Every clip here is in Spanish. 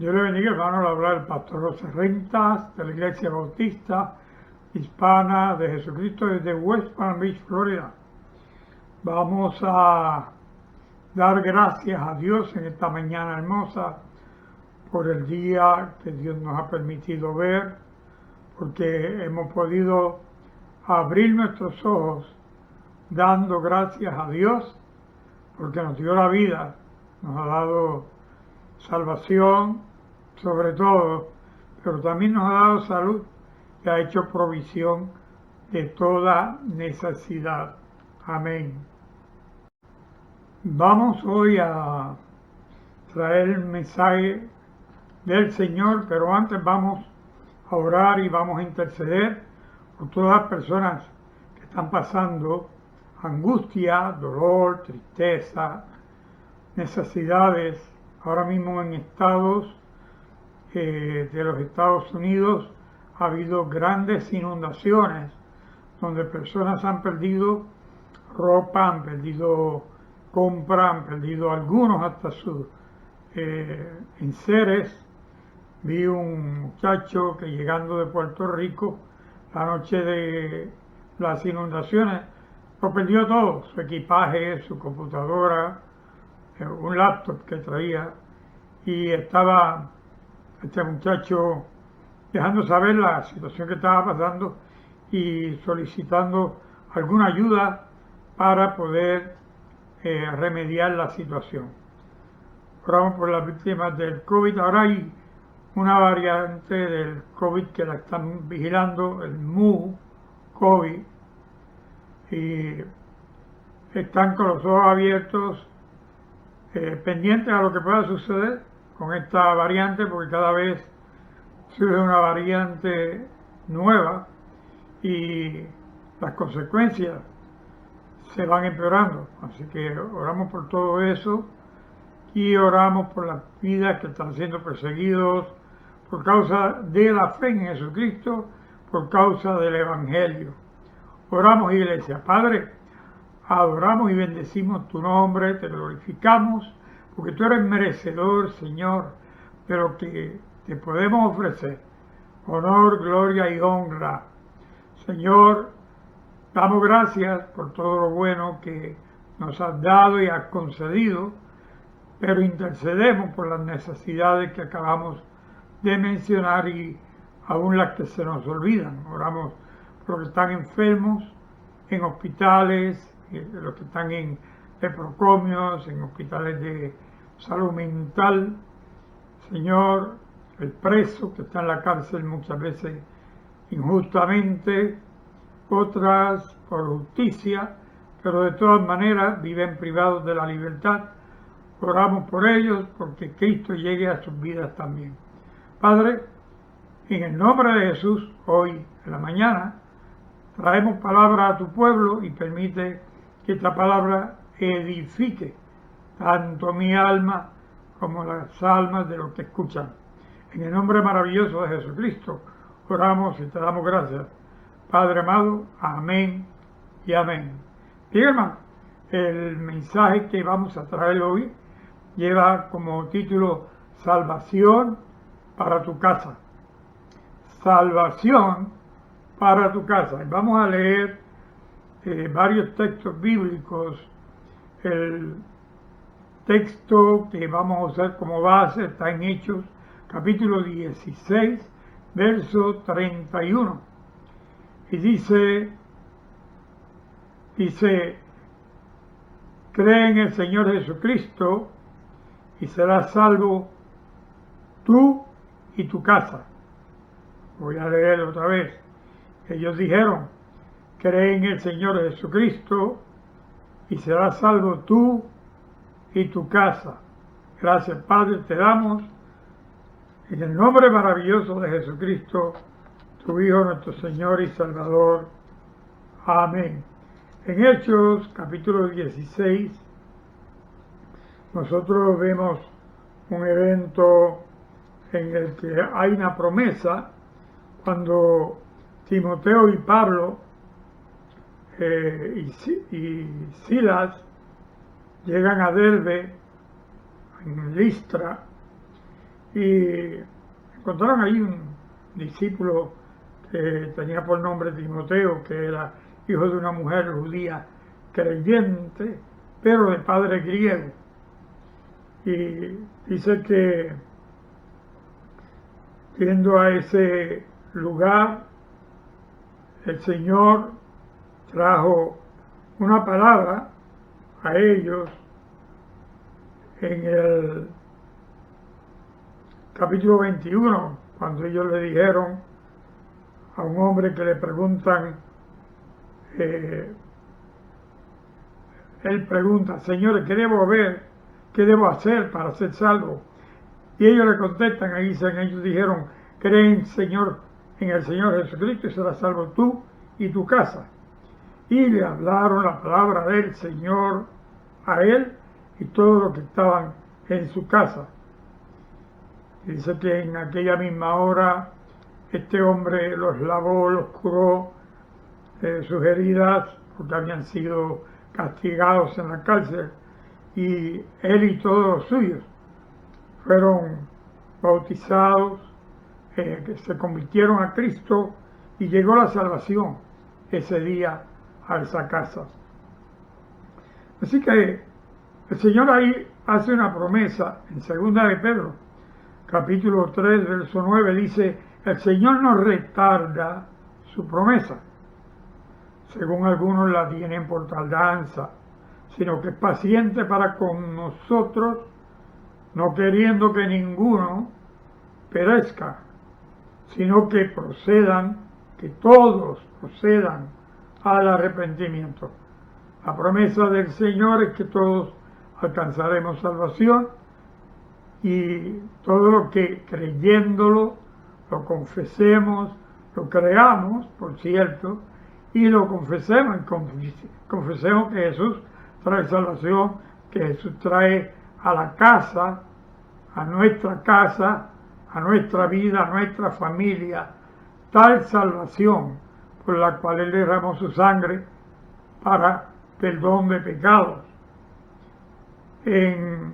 Dios le bendiga, hermano. Le habla el pastor José Rentas de la Iglesia Bautista Hispana de Jesucristo desde West Palm Beach, Florida. Vamos a dar gracias a Dios en esta mañana hermosa por el día que Dios nos ha permitido ver, porque hemos podido abrir nuestros ojos dando gracias a Dios, porque nos dio la vida, nos ha dado salvación sobre todo, pero también nos ha dado salud y ha hecho provisión de toda necesidad. Amén. Vamos hoy a traer el mensaje del Señor, pero antes vamos a orar y vamos a interceder por todas las personas que están pasando angustia, dolor, tristeza, necesidades, ahora mismo en estados de los Estados Unidos ha habido grandes inundaciones donde personas han perdido ropa, han perdido compra, han perdido algunos hasta sus enseres. Vi un muchacho que llegando de Puerto Rico la noche de las inundaciones lo perdió todo, su equipaje, su computadora, un laptop que traía, y estaba este muchacho dejando saber la situación que estaba pasando y solicitando alguna ayuda para poder remediar la situación. Oramos por las víctimas del COVID. Ahora hay una variante del COVID que la están vigilando, el Mu COVID, y están con los ojos abiertos, pendientes a lo que pueda suceder con esta variante, porque cada vez surge una variante nueva y las consecuencias se van empeorando. Así que oramos por todo eso y oramos por las vidas que están siendo perseguidos por causa de la fe en Jesucristo, por causa del Evangelio. Oramos, iglesia. Padre, adoramos y bendecimos tu nombre, te glorificamos, porque tú eres merecedor, Señor, de lo que te podemos ofrecer. Honor, gloria y honra. Señor, damos gracias por todo lo bueno que nos has dado y has concedido, pero intercedemos por las necesidades que acabamos de mencionar y aún las que se nos olvidan. Oramos por los que están enfermos en hospitales, los que están en leprocomios, en hospitales de salud mental. Señor, el preso que está en la cárcel muchas veces injustamente, otras por justicia, pero de todas maneras viven privados de la libertad. Oramos por ellos porque Cristo llegue a sus vidas también. Padre, en el nombre de Jesús, hoy en la mañana, traemos palabra a tu pueblo y permite que esta palabra edifique tanto mi alma como las almas de los que escuchan. En el nombre maravilloso de Jesucristo, oramos y te damos gracias. Padre amado, amén y amén. Bien, hermano, el mensaje que vamos a traer hoy lleva como título Salvación para tu casa. Salvación para tu casa. Vamos a leer varios textos bíblicos. El texto que vamos a usar como base está en Hechos, capítulo 16, verso 31. Y dice, cree en el Señor Jesucristo y serás salvo tú y tu casa. Voy a leer otra vez. Ellos dijeron, cree en el Señor Jesucristo y serás salvo tú y tu casa. Gracias, Padre, te damos en el nombre maravilloso de Jesucristo, tu Hijo, nuestro Señor y Salvador. Amén. En Hechos, capítulo 16, nosotros vemos un evento en el que hay una promesa cuando Timoteo y Pablo y Silas llegan a Derbe, en Listra, y encontraron ahí un discípulo que tenía por nombre Timoteo, que era hijo de una mujer judía creyente, pero de padre griego. Y dice que yendo a ese lugar, el Señor trajo una palabra a ellos en el capítulo 21, cuando ellos le dijeron a un hombre que le preguntan, él pregunta, Señor, ¿qué debo ver? ¿Qué debo hacer para ser salvo? Y ellos le contestan, ahí dicen, ellos dijeron, cree en el Señor Jesucristo y serás salvo tú y tu casa. Y le hablaron la palabra del Señor a él y todos los que estaban en su casa. Y dice que en aquella misma hora este hombre los lavó, los curó sus heridas, porque habían sido castigados en la cárcel, y él y todos los suyos fueron bautizados, que se convirtieron a Cristo, y llegó la salvación ese día a esa casa. Así que el Señor ahí hace una promesa en 2 de Pedro, capítulo 3, verso 9, dice, el Señor no retarda su promesa, según algunos la tienen por tardanza, sino que es paciente para con nosotros, no queriendo que ninguno perezca, sino que todos procedan al arrepentimiento. La promesa del Señor es que todos alcanzaremos salvación, y todo lo que creyéndolo, lo confesemos, lo creamos, por cierto, y lo confesemos, confesemos que Jesús trae salvación, que Jesús trae a la casa, a nuestra vida, a nuestra familia, tal salvación por la cual Él derramó su sangre para perdón de pecados. En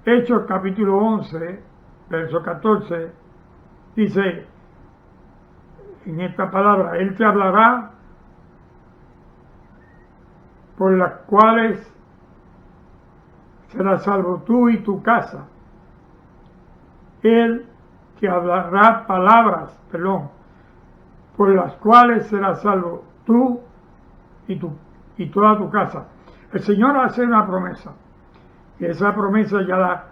Hechos capítulo 11, verso 14, dice en esta palabra, Él te hablará por las cuales serás salvo tú y tu casa. Él te hablará por las cuales serás salvo tú y toda tu casa. El Señor hace una promesa, y esa promesa ya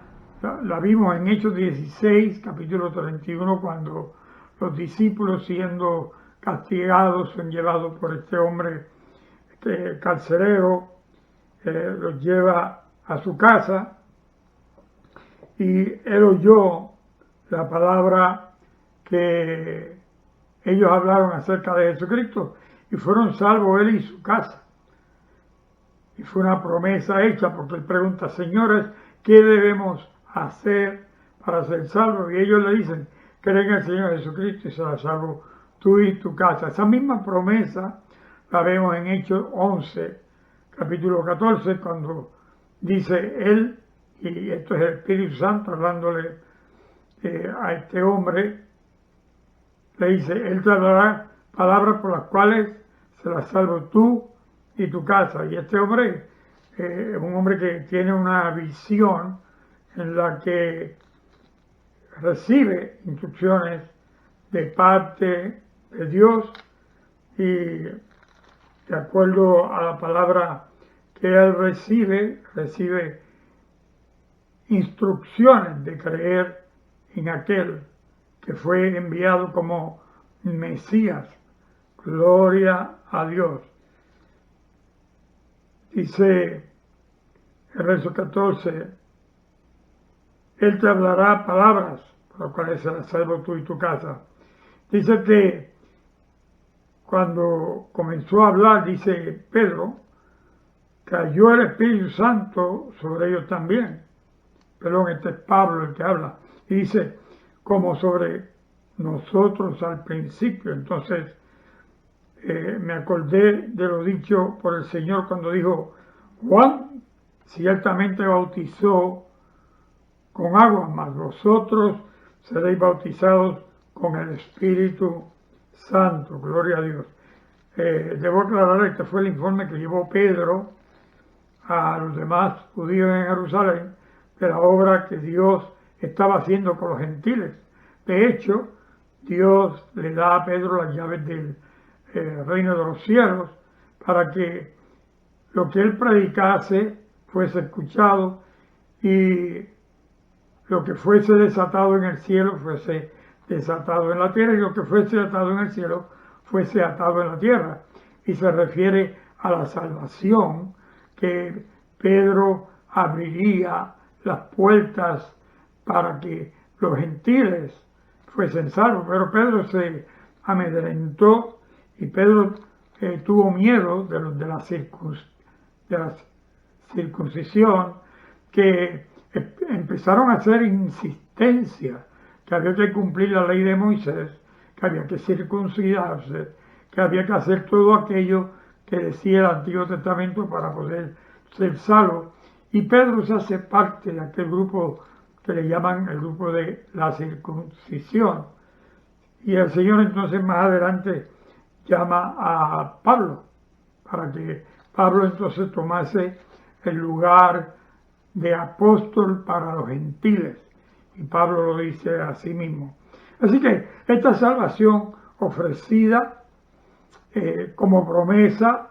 la vimos en Hechos 16, capítulo 31, cuando los discípulos, siendo castigados, son llevados por este hombre, este carcelero, los lleva a su casa, y él oyó la palabra que ellos hablaron acerca de Jesucristo, y fueron salvos él y su casa. Y fue una promesa hecha, porque él pregunta, señores, ¿qué debemos hacer para ser salvos? Y ellos le dicen, creen en el Señor Jesucristo y serás salvo tú y tu casa. Esa misma promesa la vemos en Hechos 11, capítulo 14, cuando dice él, y esto es el Espíritu Santo hablándole a este hombre, le dice, él te dará palabras por las cuales serás salvo tú y tu casa. Y este hombre es un hombre que tiene una visión en la que recibe instrucciones de parte de Dios, y de acuerdo a la palabra que él recibe instrucciones de creer en aquel que fue enviado como Mesías. Gloria a Dios. Dice el verso 14, Él te hablará palabras por las cuales serás salvo tú y tu casa. Dice que cuando comenzó a hablar, dice Pedro, cayó el Espíritu Santo sobre ellos también. Perdón, este es Pablo el que habla. Y dice, como sobre nosotros al principio. Entonces, me acordé de lo dicho por el Señor cuando dijo, Juan ciertamente bautizó con agua, mas vosotros seréis bautizados con el Espíritu Santo. Gloria a Dios. Debo aclarar, este fue el informe que llevó Pedro a los demás judíos en Jerusalén de la obra que Dios estaba haciendo con los gentiles. De hecho, Dios le da a Pedro las llaves del reino de los cielos para que lo que él predicase fuese escuchado y lo que fuese desatado en el cielo fuese desatado en la tierra y lo que fuese atado en el cielo fuese atado en la tierra. Y se refiere a la salvación que Pedro abriría las puertas para que los gentiles fuesen salvos. Pero Pedro se amedrentó y Pedro tuvo miedo de la circuncisión, que empezaron a hacer insistencia que había que cumplir la ley de Moisés, que había que circuncidarse, que había que hacer todo aquello que decía el Antiguo Testamento para poder ser salvo. Y Pedro se hace parte de aquel grupo que le llaman el grupo de la circuncisión. Y el Señor entonces más adelante llama a Pablo, para que Pablo entonces tomase el lugar de apóstol para los gentiles. Y Pablo lo dice a sí mismo. Así que esta salvación ofrecida como promesa,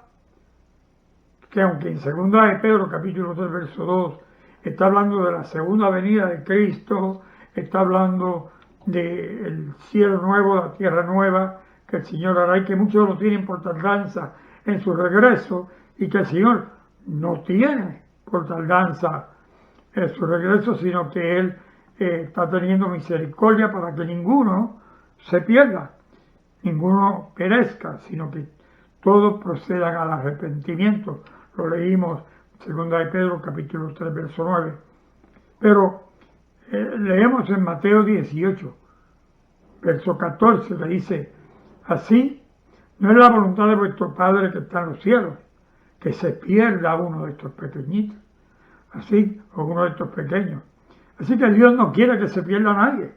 que aunque en 2 de Pedro capítulo 3 verso 2 está hablando de la segunda venida de Cristo, está hablando del cielo nuevo, la tierra nueva que el Señor hará y que muchos lo tienen por tardanza en su regreso y que el Señor no tiene por tardanza en su regreso, sino que Él está teniendo misericordia para que ninguno se pierda, ninguno perezca, sino que todos procedan al arrepentimiento. Lo leímos en 2 de Pedro capítulo 3 verso 9. Pero leemos en Mateo 18 verso 14, le dice: así no es la voluntad de vuestro Padre que está en los cielos, que se pierda uno de estos pequeñitos, así, o uno de estos pequeños. Así que Dios no quiere que se pierda nadie.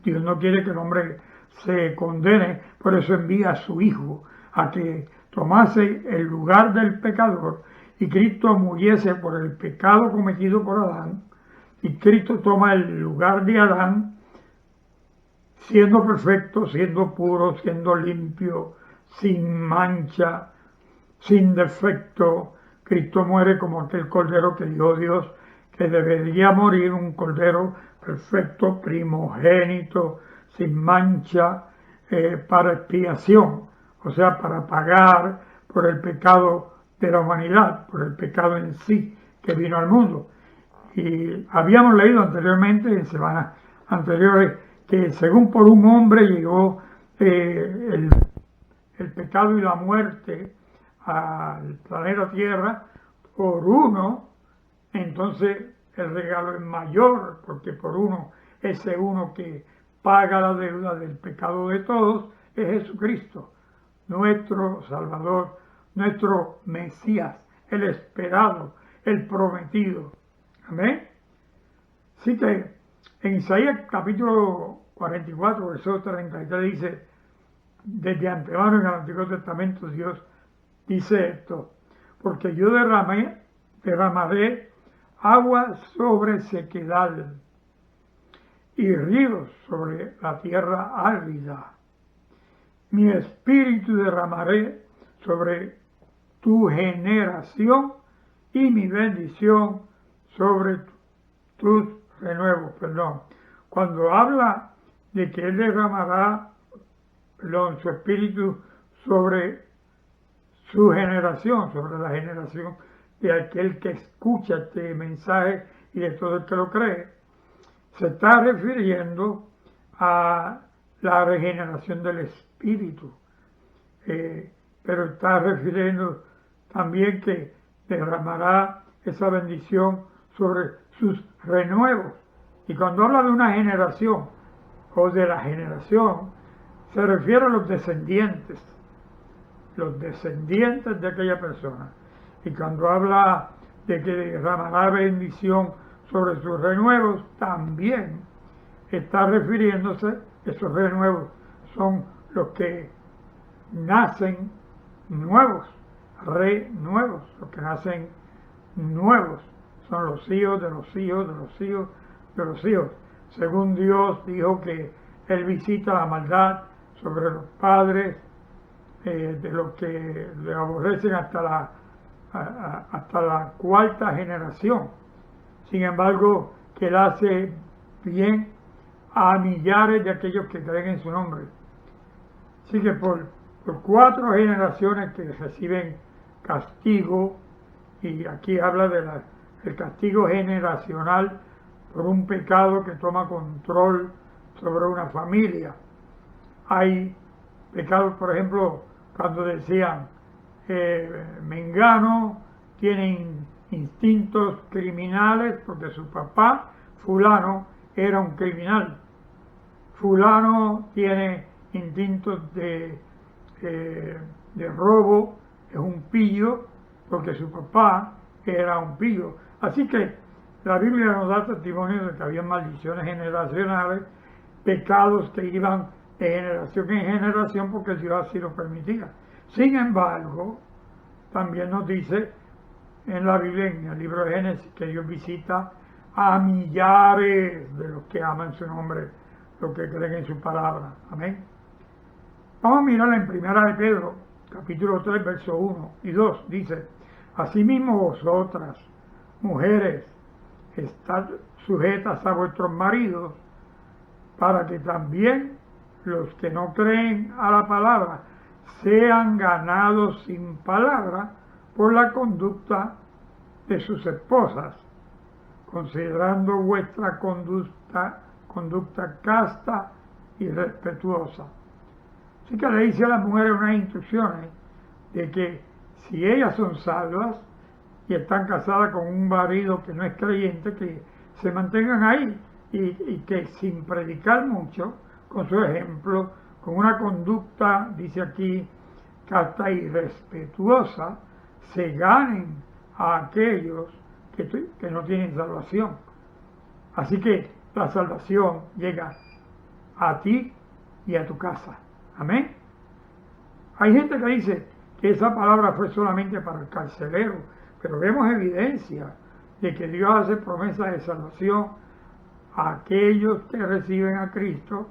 Dios no quiere que el hombre se condene, por eso envía a su Hijo a que tomase el lugar del pecador y Cristo muriese por el pecado cometido por Adán, y Cristo toma el lugar de Adán, siendo perfecto, siendo puro, siendo limpio, sin mancha, sin defecto. Cristo muere como aquel cordero que dio Dios, que debería morir, un cordero perfecto, primogénito, sin mancha, para expiación, o sea, para pagar por el pecado de la humanidad, por el pecado en sí que vino al mundo. Y habíamos leído anteriormente, en semanas anteriores, que según por un hombre llegó el pecado y la muerte al planeta Tierra, por uno, entonces el regalo es mayor, porque por uno, ese uno que paga la deuda del pecado de todos, es Jesucristo, nuestro Salvador, nuestro Mesías, el esperado, el prometido. Amén. Así que en Isaías capítulo 44, versículo 33 dice, desde antemano en el Antiguo Testamento Dios dice esto: porque yo derramaré agua sobre sequedad y ríos sobre la tierra árida. Mi espíritu derramaré sobre tu generación y mi bendición sobre tus renuevos. Cuando habla de que Él derramará su espíritu sobre su generación, sobre la generación de aquel que escucha este mensaje y de todo el que lo cree, se está refiriendo a la regeneración del espíritu, pero está refiriendo también que derramará esa bendición sobre sus renuevos. Y cuando habla de una generación o de la generación, se refiere a los descendientes de aquella persona. Y cuando habla de que derramará bendición sobre sus renuevos, también está refiriéndose, esos renuevos son los que nacen nuevos, renuevos, los que nacen nuevos, son los hijos de los hijos de los hijos de los hijos. Según Dios dijo que Él visita la maldad sobre los padres, de los que le aborrecen hasta la cuarta generación. Sin embargo, que Él hace bien a millares de aquellos que creen en su nombre. Así que por 4 generaciones que reciben castigo, y aquí habla del castigo generacional por un pecado que toma control sobre una familia. Hay pecados, por ejemplo, cuando decían, Mengano tiene instintos criminales porque su papá, fulano, era un criminal. Fulano tiene instintos de robo, es un pillo, porque su papá era un pillo. Así que la Biblia nos da testimonio de que había maldiciones generacionales, pecados que iban de generación en generación porque Dios así lo permitía. Sin embargo, también nos dice en la Biblia, en el libro de Génesis, que Dios visita a millares de los que aman su nombre, los que creen en su palabra. Amén. Vamos a mirar en Primera de Pedro, capítulo 3, versos 1 y 2. Dice, asimismo vosotras, mujeres, estad sujetas a vuestros maridos, para que también los que no creen a la palabra sean ganados sin palabra por la conducta de sus esposas, considerando vuestra conducta casta y respetuosa. Así que le dice a las mujeres unas instrucciones de que si ellas son salvas y están casadas con un marido que no es creyente, que se mantengan ahí y que sin predicar mucho, con su ejemplo, con una conducta, dice aquí, casta y respetuosa, se ganen a aquellos que no tienen salvación. Así que la salvación llega a ti y a tu casa. Amén. Hay gente que dice que esa palabra fue solamente para el carcelero, pero vemos evidencia de que Dios hace promesa de salvación a aquellos que reciben a Cristo.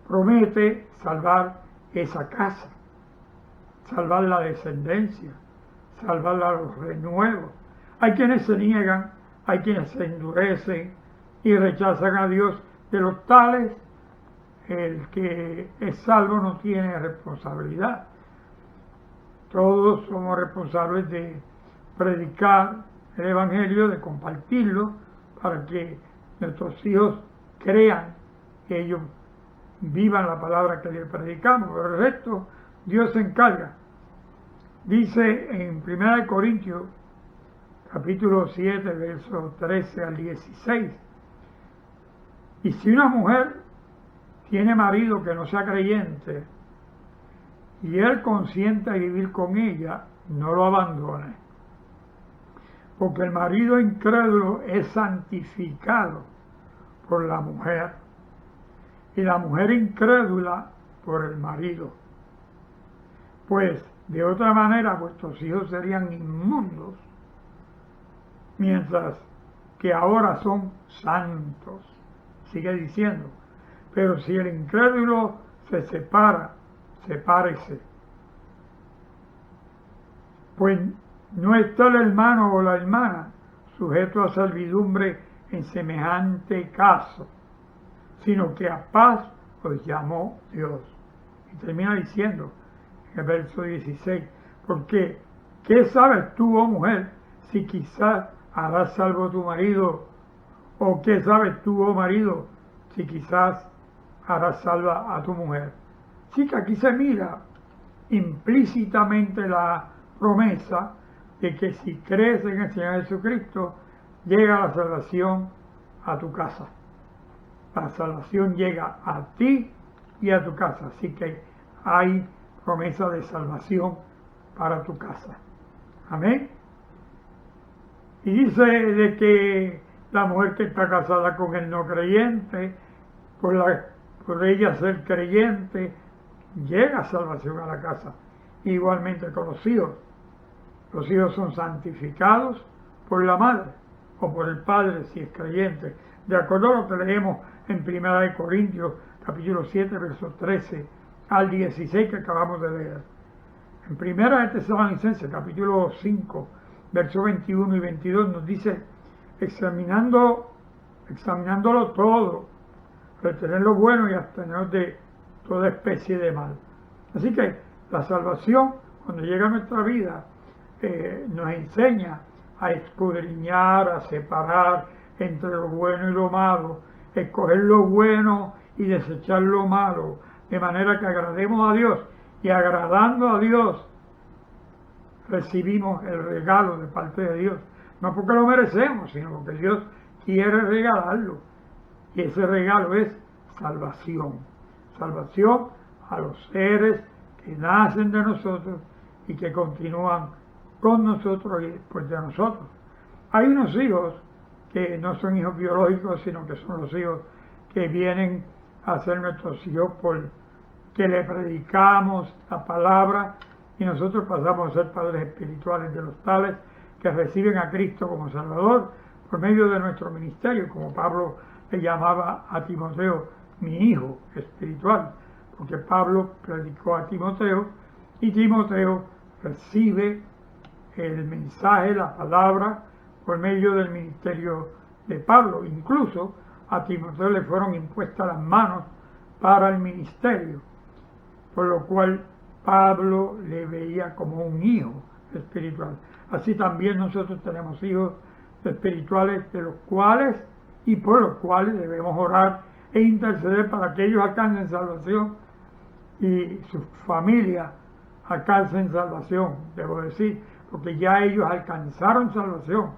Promete salvar esa casa, salvar la descendencia, salvar los renuevos. Hay quienes se niegan, hay quienes se endurecen y rechazan a Dios. De los tales, el que es salvo no tiene responsabilidad. Todos somos responsables de predicar el Evangelio, de compartirlo, para que nuestros hijos crean, que ellos vivan la palabra que les predicamos. Pero el resto, Dios se encarga. Dice en 1 Corintios, capítulo 7, versos 13 al 16, y si una mujer tiene marido que no sea creyente, y él consiente a vivir con ella, no lo abandone, porque el marido incrédulo es santificado por la mujer, y la mujer incrédula por el marido. Pues de otra manera vuestros hijos serían inmundos, mientras que ahora son santos. Sigue diciendo, pero si el incrédulo se separa, sepárese. Pues no está el hermano o la hermana sujeto a servidumbre en semejante caso, sino que a paz os llamó Dios. Y termina diciendo en el verso 16, porque ¿qué sabes tú, oh mujer, si quizás harás salvo a tu marido? ¿O qué sabes tú, oh marido, si quizás harás salva a tu mujer? Sí, que aquí se mira implícitamente la promesa de que si crees en el Señor Jesucristo, llega la salvación a tu casa. La salvación llega a ti y a tu casa. Así que hay promesa de salvación para tu casa. Amén. Y dice de que la mujer que está casada con el no creyente, por ella ser creyente, llega salvación a la casa. Igualmente con los hijos. Los hijos son santificados por la madre o por el padre si es creyente. De acuerdo a lo que leemos en 1 Corintios capítulo 7, versos 13 al 16 que acabamos de leer. En 1 Tesalonicenses capítulo 5, versos 21 y 22 nos dice, examinándolo todo, retener lo bueno y abstenernos de toda especie de mal. Así que la salvación, cuando llega a nuestra vida, nos enseña a escudriñar, a separar entre lo bueno y lo malo, escoger lo bueno y desechar lo malo, de manera que agrademos a Dios, y agradando a Dios recibimos el regalo de parte de Dios, no porque lo merecemos, sino porque Dios quiere regalarlo, y ese regalo es salvación a los seres que nacen de nosotros y que continúan con nosotros y después de nosotros. Hay unos hijos que no son hijos biológicos, sino que son los hijos que vienen a ser nuestros hijos por que le predicamos la palabra y nosotros pasamos a ser padres espirituales de los tales que reciben a Cristo como Salvador por medio de nuestro ministerio, como Pablo le llamaba a Timoteo, mi hijo espiritual, porque Pablo predicó a Timoteo y Timoteo recibe el mensaje, la palabra, por medio del ministerio de Pablo. Incluso a Timoteo le fueron impuestas las manos para el ministerio, por lo cual Pablo le veía como un hijo espiritual. Así también nosotros tenemos hijos espirituales de los cuales y por los cuales debemos orar e interceder para que ellos alcancen salvación y sus familias alcancen salvación, debo decir, porque ya ellos alcanzaron salvación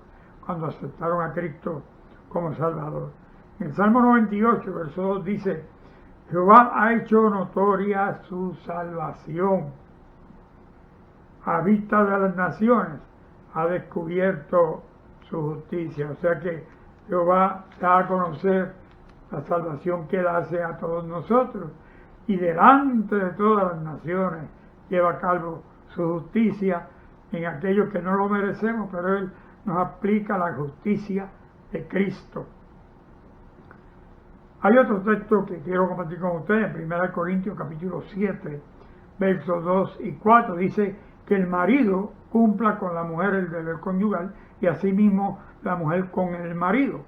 cuando aceptaron a Cristo como Salvador. En el Salmo 98, verso 2 dice, Jehová ha hecho notoria su salvación. A vista de las naciones ha descubierto su justicia. O sea que Jehová da a conocer la salvación que Él hace a todos nosotros. Y delante de todas las naciones lleva a cabo su justicia en aquellos que no lo merecemos, pero Él nos aplica la justicia de Cristo. Hay otro texto que quiero compartir con ustedes, en 1 Corintios capítulo 7, versos 2 y 4, dice que el marido cumpla con la mujer el deber conyugal y asimismo la mujer con el marido.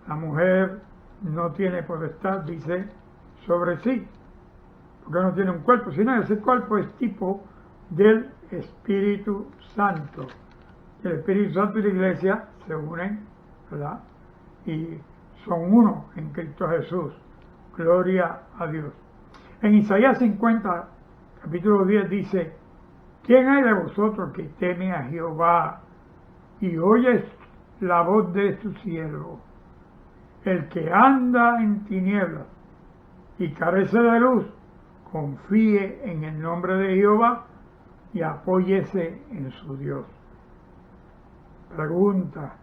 La mujer no tiene potestad, dice, sobre sí, porque no tiene un cuerpo, sino ese cuerpo es tipo del Espíritu Santo. El Espíritu Santo y la Iglesia se unen, ¿verdad? Y son uno en Cristo Jesús. Gloria a Dios. En Isaías 50, capítulo 10 dice, ¿quién hay de vosotros que teme a Jehová y oye la voz de su siervo? El que anda en tinieblas y carece de luz, confíe en el nombre de Jehová y apóyese en su Dios. Pregunta,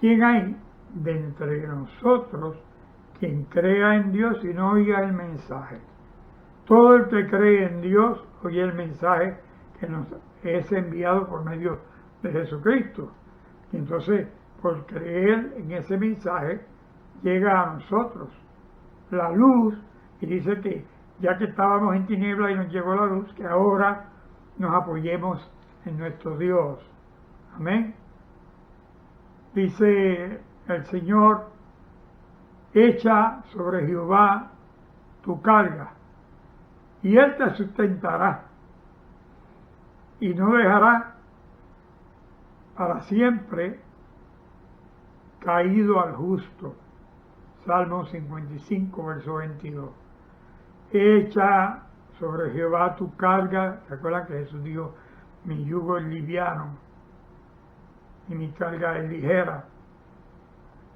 ¿quién hay de entre nosotros quien crea en Dios y no oiga el mensaje? Todo el que cree en Dios oye el mensaje que nos es enviado por medio de Jesucristo. Y entonces, por creer en ese mensaje, llega a nosotros la luz, y dice que ya que estábamos en tinieblas y nos llegó la luz, que ahora nos apoyemos en nuestro Dios. Amén. Dice el Señor, echa sobre Jehová tu carga, y Él te sustentará, y no dejará para siempre caído al justo. Salmo 55, verso 22. Echa sobre Jehová tu carga. ¿Se acuerdan que Jesús dijo, mi yugo es liviano y mi carga es ligera?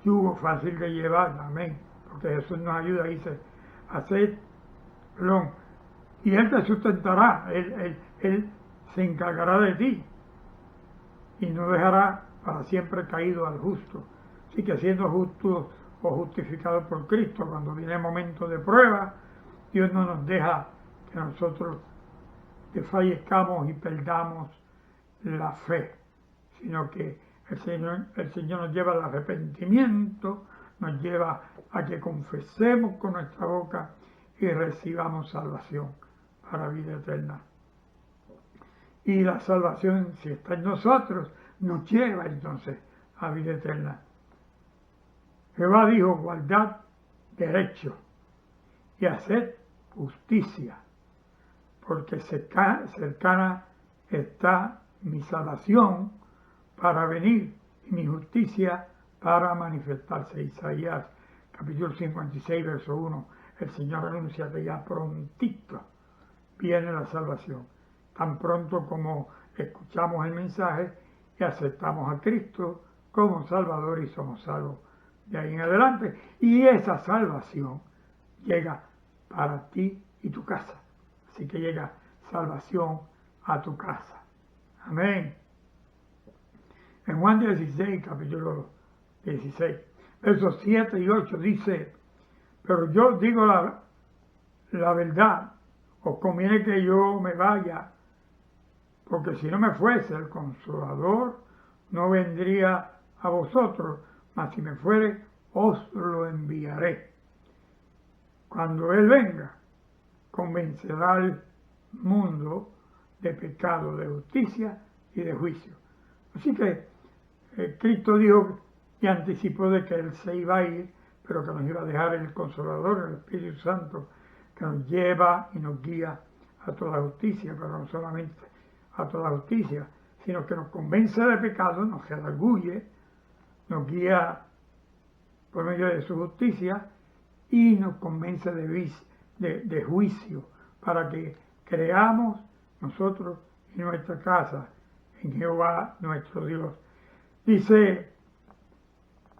Yugo fácil de llevar, amén. Porque Jesús nos ayuda, dice, y Él te sustentará, Él se encargará de ti y no dejará para siempre caído al justo. Así que siendo justos o justificados por Cristo, cuando viene el momento de prueba, Dios no nos deja que nosotros desfallezcamos y perdamos la fe, sino que el Señor nos lleva al arrepentimiento, nos lleva a que confesemos con nuestra boca y recibamos salvación para vida eterna. Y la salvación, si está en nosotros, nos lleva entonces a vida eterna. Jehová dijo: guardad derecho y haced justicia, porque cercana está mi salvación para venir y mi justicia para manifestarse. Isaías capítulo 56, verso 1. El Señor anuncia que ya prontito viene la salvación. Tan pronto como escuchamos el mensaje y aceptamos a Cristo como Salvador y somos salvos de ahí en adelante. Y esa salvación llega para ti y tu casa. Así que llega salvación a tu casa. Amén. En Juan 16, capítulo 16, versos 7 y 8 dice: pero yo digo la verdad, os conviene que yo me vaya, porque si no me fuese, el Consolador no vendría a vosotros, mas si me fuere, os lo enviaré. Cuando Él venga, convencerá al mundo de pecado, de justicia y de juicio. Así que Cristo dijo y anticipó de que Él se iba a ir, pero que nos iba a dejar el Consolador, el Espíritu Santo, que nos lleva y nos guía a toda justicia, pero no solamente a toda justicia, sino que nos convence de pecado, nos redarguye, nos guía por medio de su justicia y nos convence de juicio, para que creamos nosotros y nuestra casa en Jehová nuestro Dios. Dice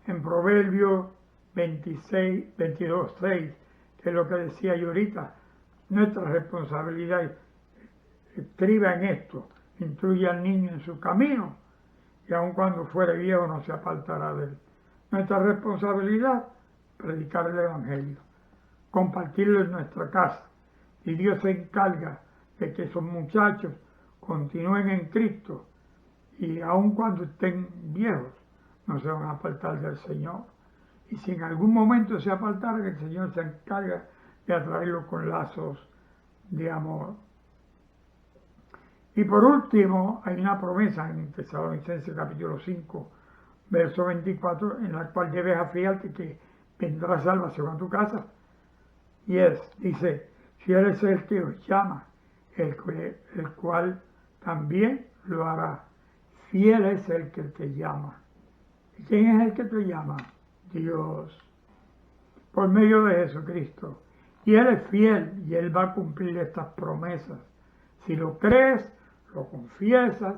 en Proverbios 22, 6, que es lo que decía yo ahorita, nuestra responsabilidad estriba en esto: instruye al niño en su camino, y aun cuando fuere viejo no se apartará de él. Nuestra responsabilidad, predicar el Evangelio, compartirlo en nuestra casa, y Dios se encarga de que esos muchachos continúen en Cristo, y aun cuando estén viejos, no se van a apartar del Señor. Y si en algún momento se apartaran, el Señor se encarga de atraerlos con lazos de amor. Y por último, hay una promesa en Tesalonicenses capítulo 5, verso 24, en la cual debes afiarte que vendrá salvación a tu casa. Y dice: fiel es el que os llama, el cual también lo hará. Fiel es el que te llama. ¿Y quién es el que te llama? Dios, por medio de Jesucristo. Y Él es fiel y Él va a cumplir estas promesas. Si lo crees, lo confiesas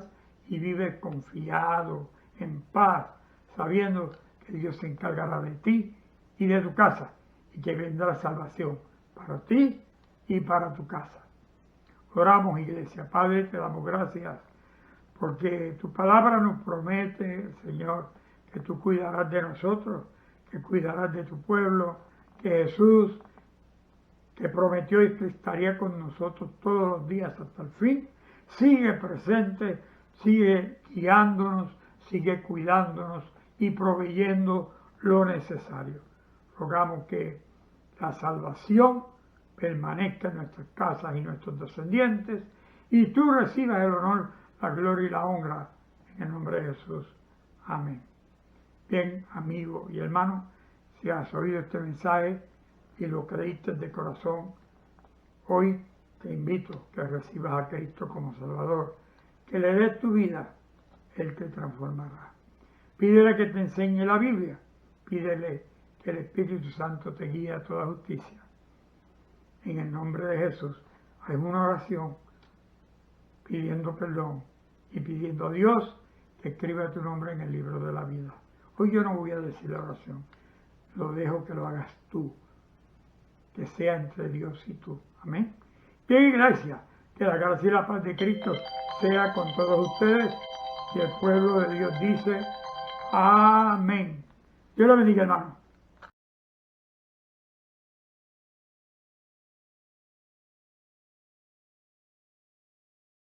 y vives confiado, en paz, sabiendo que Dios se encargará de ti y de tu casa, y que vendrá salvación para ti y para tu casa. Oramos, iglesia. Padre, te damos gracias porque tu palabra nos promete, Señor, que tú cuidarás de nosotros, que cuidarás de tu pueblo, que Jesús, que prometió y que estaría con nosotros todos los días hasta el fin, sigue presente, sigue guiándonos, sigue cuidándonos y proveyendo lo necesario. Rogamos que la salvación permanezca en nuestras casas y nuestros descendientes, y tú recibas el honor, la gloria y la honra en el nombre de Jesús. Amén. Bien, amigo y hermano, si has oído este mensaje y lo creíste de corazón, hoy te invito a que recibas a Cristo como Salvador, que le des tu vida, Él te transformará. Pídele que te enseñe la Biblia, pídele que el Espíritu Santo te guíe a toda justicia. En el nombre de Jesús, hay una oración pidiendo perdón y pidiendo a Dios que escriba tu nombre en el libro de la vida. Hoy yo no voy a decir la oración, lo dejo que lo hagas tú, que sea entre Dios y tú. Amén. Bien, iglesia, que la gracia y la paz de Cristo sea con todos ustedes, y el pueblo de Dios dice: amén. Dios le bendiga, hermano.